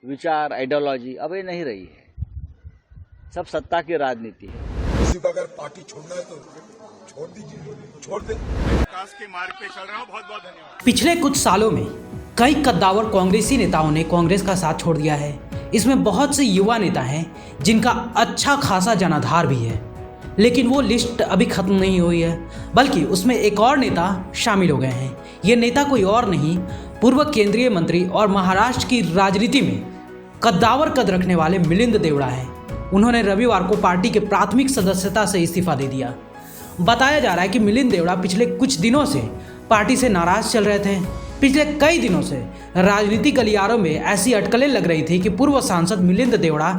विचार, आइडियोलॉजी अब ये नहीं रही है। सब सत्ता की राजनीति है। किसी को अगर पार्टी छोड़ना है तो छोड़ दीजिए, छोड़ दे। विकास के मार्ग पे चल रहा हूँ। बहुत बहुत धन्यवाद। पिछले कुछ सालों में कई कद्दावर कांग्रेसी नेताओं ने कांग्रेस का साथ छोड़ दिया है। इसमें बहुत से युवा नेता हैं जिनका अच्छा खासा जनाधार भी है, लेकिन वो लिस्ट अभी खत्म नहीं हुई है, बल्कि उसमें एक और नेता शामिल हो गए हैं। ये नेता कोई और नहीं, पूर्व केंद्रीय मंत्री और महाराष्ट्र की राजनीति में कद्दावर कद रखने वाले मिलिंद देवड़ा हैं। उन्होंने रविवार को पार्टी के प्राथमिक सदस्यता से इस्तीफा दे दिया। बताया जा रहा है कि मिलिंद देवड़ा पिछले कुछ दिनों से पार्टी से नाराज चल रहे थे। पिछले कई दिनों से राजनीतिक गलियारों में ऐसी अटकलें लग रही थी कि पूर्व सांसद मिलिंद देवड़ा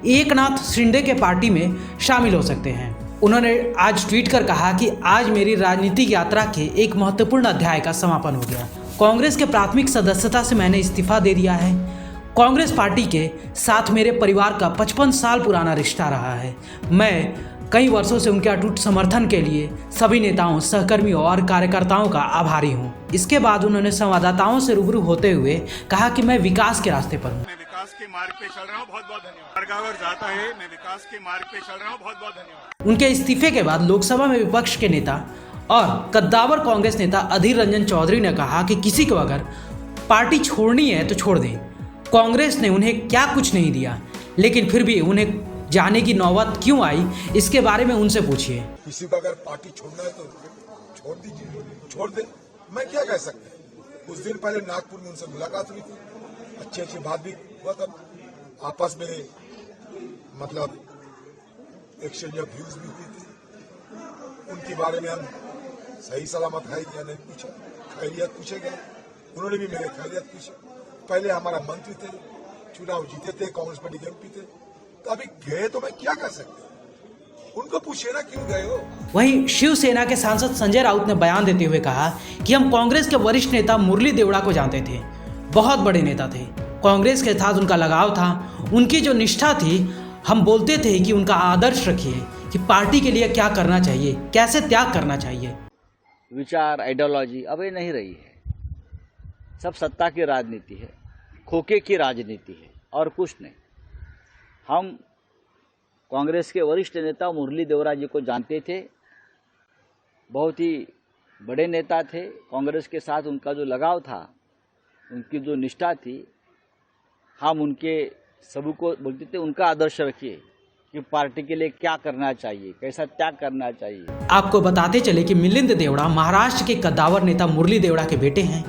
एकनाथ शिंदे के पार्टी में शामिल हो सकते हैं। उन्होंने आज ट्वीट कर कहा कि आज मेरी राजनीतिक यात्रा के एक महत्वपूर्ण अध्याय का समापन हो गया। कांग्रेस के प्राथमिक सदस्यता से मैंने इस्तीफा दे दिया है। कांग्रेस पार्टी के साथ मेरे परिवार का 55 साल पुराना रिश्ता रहा है। मैं कई वर्षों से उनके अटूट समर्थन के लिए सभी नेताओं, सहकर्मियों और कार्यकर्ताओं का आभारी हूं। इसके बाद उन्होंने संवाददाताओं से रूबरू होते हुए कहा कि मैं विकास के रास्ते पर हूं। मैं विकास के मार्ग पे चल रहा हूँ। बहुत बहुत धन्यवाद। बरगावर जाता है, मैं विकास के मार्ग पे चल रहा हूँ। बहुत बहुत धन्यवाद। उनके इस्तीफे के बाद लोकसभा में विपक्ष के नेता और कद्दावर कांग्रेस नेता अधीर रंजन चौधरी ने कहा कि किसी को अगर पार्टी छोड़नी है तो छोड़ दें। कांग्रेस ने उन्हें क्या कुछ नहीं दिया, लेकिन फिर भी उन्हें जाने की नौबत क्यों आई, इसके बारे में उनसे पूछिए। किसी को अगर पार्टी छोड़ना है तो छोड़ दीजिए, छोड़ दे। मैं क्या कह सकता हूँ। कुछ दिन पहले नागपुर में उनसे मुलाकात हुई थी, अच्छी अच्छी बात भी हुआ था, आपस में मतलब एक्सचेंज ऑफ व्यूज भी हुई थी। उनके बारे में हम सही सलामत है या नहीं पूछा, खैरियत पूछे गए, उन्होंने भी मेरे खैरियत पूछे। पहले हमारा मंत्री थे, चुनाव जीते थे, कांग्रेस पार्टी के एमपी थे, तो अभी गए तो मैं क्या कर सकता, उनको पूछिए ना क्यों गए हो। वहीं शिवसेना के सांसद संजय राउत ने बयान देते हुए कहा कि हम कांग्रेस के वरिष्ठ नेता मुरली देवड़ा को जानते थे, बहुत बड़े नेता थे, कांग्रेस के साथ उनका लगाव था, उनकी जो निष्ठा थी, हम बोलते थे कि उनका आदर्श रखिए कि पार्टी के लिए क्या करना चाहिए, कैसे त्याग करना चाहिए। विचार, आइडियोलॉजी अब ये नहीं रही है। सब सत्ता की राजनीति है, खोखे की राजनीति है और कुछ नहीं। हम कांग्रेस के वरिष्ठ नेता मुरली देवड़ा जी को जानते थे, बहुत ही बड़े नेता थे। कांग्रेस के साथ उनका जो लगाव था, उनकी जो निष्ठा थी, हम उनके सभी को बोलते थे उनका आदर्श रखिए कि पार्टी के लिए क्या करना चाहिए, कैसा त्याग करना चाहिए। आपको बताते चले कि मिलिंद देवड़ा महाराष्ट्र के कद्दावर नेता मुरली देवड़ा के बेटे हैं।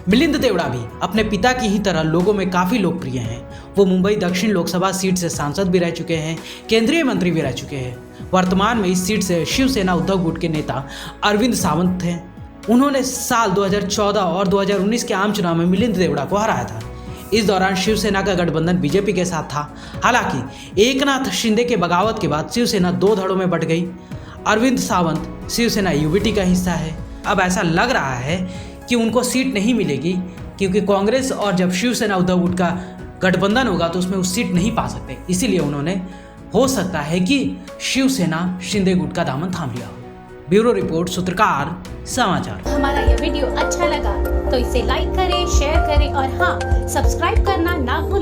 मिलिंद देवड़ा भी अपने पिता की ही तरह लोगों में काफ़ी लोकप्रिय हैं। वो मुंबई दक्षिण लोकसभा सीट से सांसद भी रह चुके हैं, केंद्रीय मंत्री भी रह चुके हैं। वर्तमान में इस सीट से शिवसेना उद्धव गुट के नेता अरविंद सावंत थे। उन्होंने साल 2014 और 2019 के आम चुनाव में मिलिंद देवड़ा को हराया था। इस दौरान शिवसेना का गठबंधन बीजेपी के साथ था। हालांकि एकनाथ शिंदे के बगावत के बाद शिवसेना दो धड़ों में बंट गई। अरविंद सावंत शिवसेना यूबीटी का हिस्सा है। अब ऐसा लग रहा है कि उनको सीट नहीं मिलेगी, क्योंकि कांग्रेस और जब शिवसेना उद्धव गुट का गठबंधन होगा तो उसमें वो सीट नहीं पा सकते। इसीलिए उन्होंने, हो सकता है कि शिवसेना शिंदे गुट का दामन थाम लिया हो। ब्यूरो रिपोर्ट, सूत्रकार समाचार। हमारा यह वीडियो अच्छा लगा तो इसे लाइक करें, शेयर करें और हाँ, सब्सक्राइब करना ना भूलें।